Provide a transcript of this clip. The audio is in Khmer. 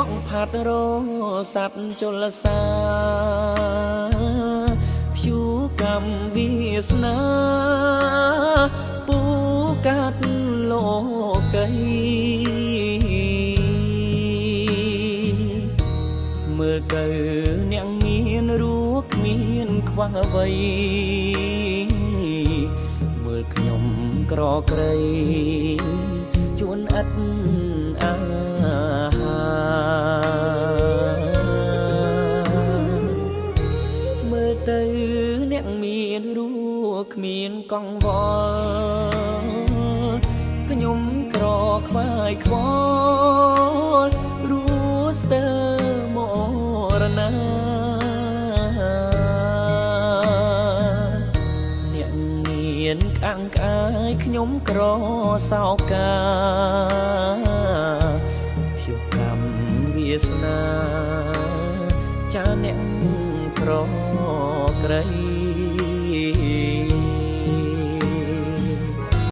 កផាត់រស័ព្ទជលសាភូកម្មវាសនាពូកាត់លោកីមើលទៅអ្នកមានរੂគ្មានខ្វះអ្វីមើលខ្ញុំក្រក្រៃជួនឥតអាហាមើលទៅអ្នកមានរੂគ្មានកង្វល់ខ្ញុំក្រខ្វាយខ្វល់រੂស្ទើមរណាអ្នកមានក្អាំងក្អាយខ្ញុំក្រសោកាភូកម្មវាសនាចាអ្នកក្រក្រៃ